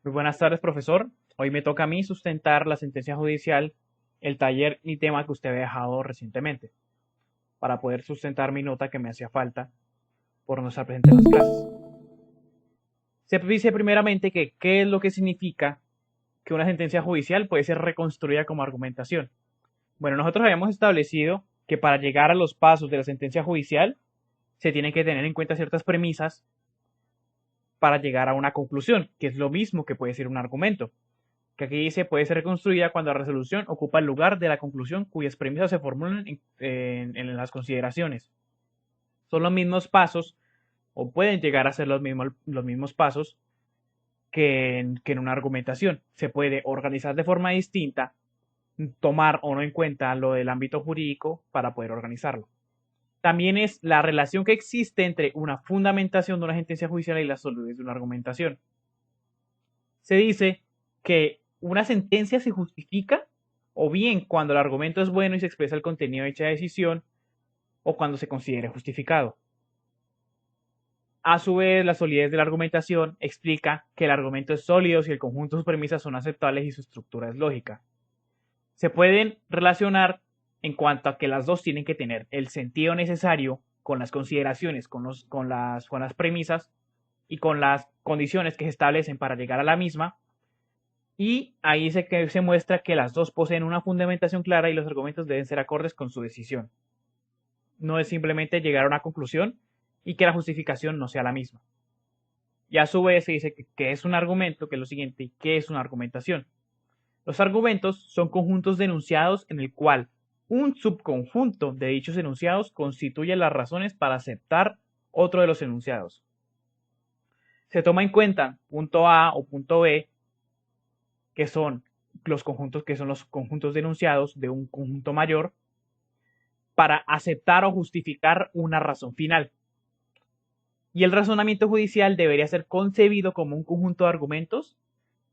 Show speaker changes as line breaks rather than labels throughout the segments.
Muy buenas tardes, profesor. Hoy me toca a mí sustentar la sentencia judicial, el taller y tema que usted había dejado recientemente, para poder sustentar mi nota que me hacía falta por no estar presente en las clases. Se dice primeramente que qué es lo que significa que una sentencia judicial puede ser reconstruida como argumentación. Bueno, nosotros habíamos establecido que para llegar a los pasos de la sentencia judicial se tienen que tener en cuenta ciertas premisas para llegar a una conclusión, que es lo mismo que puede ser un argumento, que aquí dice puede ser reconstruida cuando la resolución ocupa el lugar de la conclusión cuyas premisas se formulan en las consideraciones. Son los mismos pasos, o pueden llegar a ser los mismos pasos que en una argumentación. Se puede organizar de forma distinta, tomar o no en cuenta lo del ámbito jurídico para poder organizarlo. También es la relación que existe entre una fundamentación de una sentencia judicial y la solidez de una argumentación. Se dice que una sentencia se justifica o bien cuando el argumento es bueno y se expresa el contenido de dicha decisión o cuando se considere justificado. A su vez, la solidez de la argumentación explica que el argumento es sólido si el conjunto de sus premisas son aceptables y su estructura es lógica. Se pueden relacionar en cuanto a que las dos tienen que tener el sentido necesario con las consideraciones, con las premisas y con las condiciones que se establecen para llegar a la misma. Y ahí se muestra que las dos poseen una fundamentación clara y los argumentos deben ser acordes con su decisión. No es simplemente llegar a una conclusión y que la justificación no sea la misma. Y a su vez se dice que es un argumento, que es lo siguiente, y qué es una argumentación. Los argumentos son conjuntos de enunciados en el cual un subconjunto de dichos enunciados constituye las razones para aceptar otro de los enunciados. Se toma en cuenta punto A o punto B, que son los conjuntos de enunciados de un conjunto mayor, para aceptar o justificar una razón final. Y el razonamiento judicial debería ser concebido como un conjunto de argumentos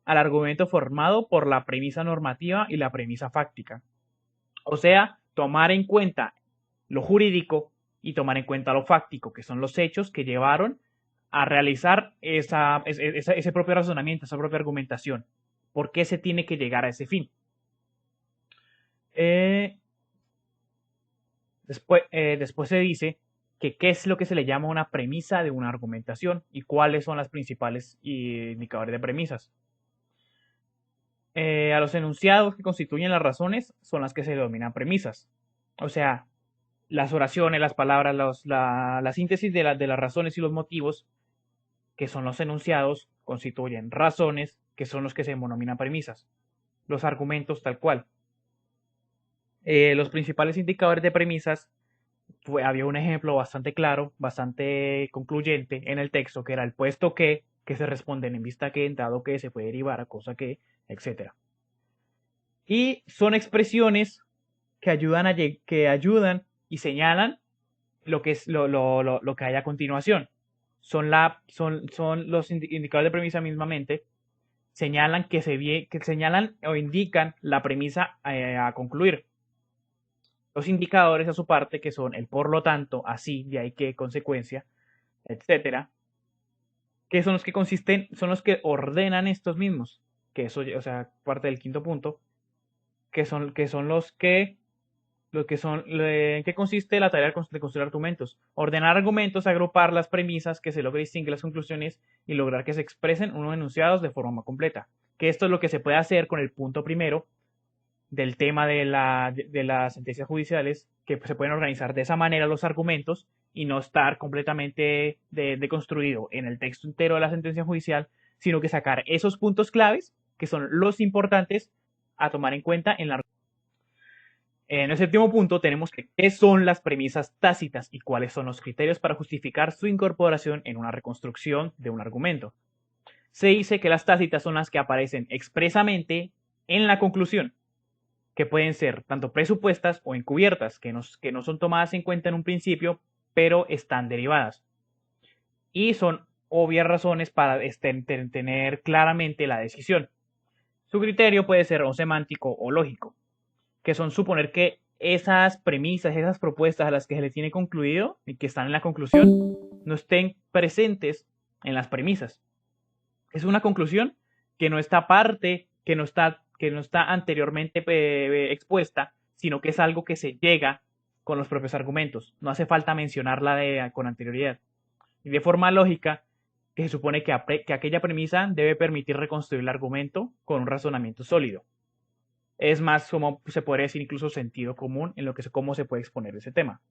al argumento formado por la premisa normativa y la premisa fáctica. O sea, tomar en cuenta lo jurídico y tomar en cuenta lo fáctico, que son los hechos que llevaron a realizar ese propio razonamiento, esa propia argumentación. ¿Por qué se tiene que llegar a ese fin? Eh, después se dice que qué es lo que se le llama una premisa de una argumentación y cuáles son las principales indicadores de premisas. A los enunciados que constituyen las razones son las que se denominan premisas. O sea, las oraciones, las palabras, la síntesis de las razones y los motivos, que son los enunciados, constituyen razones, que son los que se denominan premisas. Los argumentos tal cual. Los principales indicadores de premisas, había un ejemplo bastante claro, bastante concluyente en el texto, que era el puesto que se responden en vista que, dado que, se puede derivar a cosa que, etc. Y son expresiones que ayudan y señalan lo que es lo que hay a continuación. Son los indicadores de premisa mismamente, señalan que señalan o indican la premisa a concluir. Los indicadores a su parte, que son el por lo tanto, así, de ahí que, consecuencia, etcétera, que son los que consisten, son los que ordenan estos mismos, que eso, o sea, parte del quinto punto, que son lo que son, ¿en qué consiste la tarea de construir argumentos? Ordenar argumentos, agrupar las premisas, que se logre distinguir las conclusiones y lograr que se expresen unos enunciados de forma completa. Que esto es lo que se puede hacer con el punto primero del tema de las sentencias judiciales, que se pueden organizar de esa manera los argumentos y no estar completamente deconstruido en el texto entero de la sentencia judicial, sino que sacar esos puntos claves, que son los importantes a tomar en cuenta en la. En el séptimo punto tenemos que qué son las premisas tácitas y cuáles son los criterios para justificar su incorporación en una reconstrucción de un argumento. Se dice que las tácitas son las que aparecen expresamente en la conclusión, que pueden ser tanto presupuestas o encubiertas, que no son tomadas en cuenta en un principio, pero están derivadas. Y son obvias razones para tener claramente la decisión. Su criterio puede ser o semántico o lógico, que son suponer que esas premisas, esas propuestas a las que se le tiene concluido y que están en la conclusión, no estén presentes en las premisas. Es una conclusión que no está aparte, que no está anteriormente expuesta, sino que es algo que se llega con los propios argumentos. No hace falta mencionarla con anterioridad. Y de forma lógica, que se supone que aquella premisa debe permitir reconstruir el argumento con un razonamiento sólido. Es más, como se podría decir, incluso sentido común en lo que cómo se puede exponer ese tema.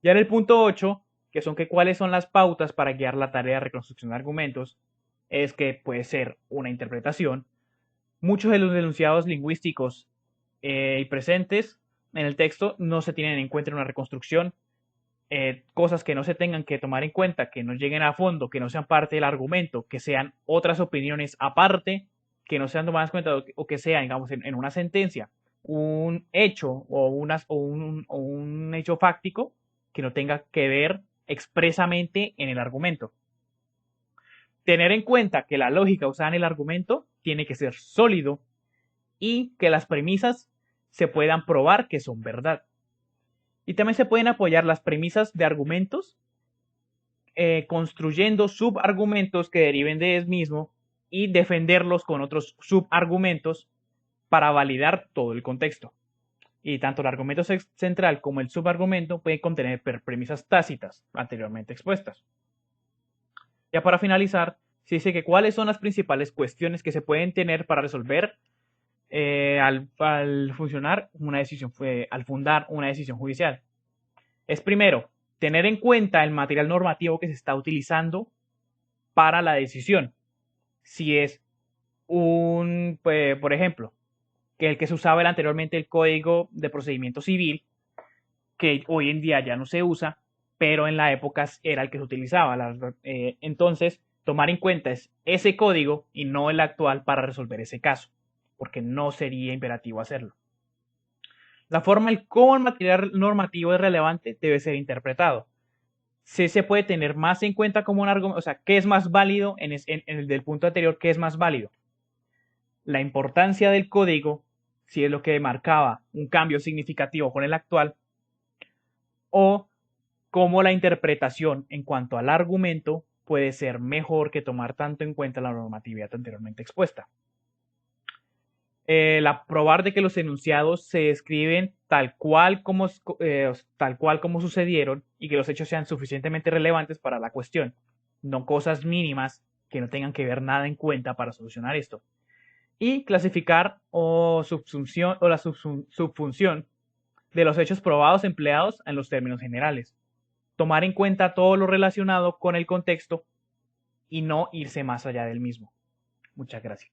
Ya en el punto 8, que son cuáles son las pautas para guiar la tarea de reconstrucción de argumentos, es que puede ser una interpretación. Muchos de los enunciados lingüísticos y presentes en el texto no se tienen en cuenta en una reconstrucción. Cosas que no se tengan que tomar en cuenta, que no lleguen a fondo, que no sean parte del argumento, que sean otras opiniones aparte, que no sean tomadas en cuenta o que sean, digamos, en una sentencia, un hecho o un hecho fáctico que no tenga que ver expresamente en el argumento. Tener en cuenta que la lógica usada en el argumento tiene que ser sólido y que las premisas se puedan probar que son verdad. Y también se pueden apoyar las premisas de argumentos construyendo subargumentos que deriven de él mismo y defenderlos con otros subargumentos para validar todo el contexto. Y tanto el argumento central como el subargumento pueden contener premisas tácitas anteriormente expuestas. Ya para finalizar, se dice que cuáles son las principales cuestiones que se pueden tener para resolver al funcionar una decisión, al fundar una decisión judicial. Es primero, tener en cuenta el material normativo que se está utilizando para la decisión. Si es por ejemplo, que el que se usaba anteriormente el Código de Procedimiento Civil, que hoy en día ya no se usa, pero en la época era el que se utilizaba. Entonces, tomar en cuenta es ese código y no el actual para resolver ese caso, porque no sería imperativo hacerlo. La forma en cómo el material normativo es relevante debe ser interpretado. Sí se puede tener más en cuenta como un argumento, o sea, ¿qué es más válido en el del punto anterior? ¿Qué es más válido? La importancia del código, si es lo que marcaba un cambio significativo con el actual, o cómo la interpretación en cuanto al argumento puede ser mejor que tomar tanto en cuenta la normatividad anteriormente expuesta. Probar de que los enunciados se escriben tal cual como sucedieron y que los hechos sean suficientemente relevantes para la cuestión, no cosas mínimas que no tengan que ver nada en cuenta para solucionar esto. Y clasificar la subfunción de los hechos probados empleados en los términos generales. Tomar en cuenta todo lo relacionado con el contexto y no irse más allá del mismo. Muchas gracias.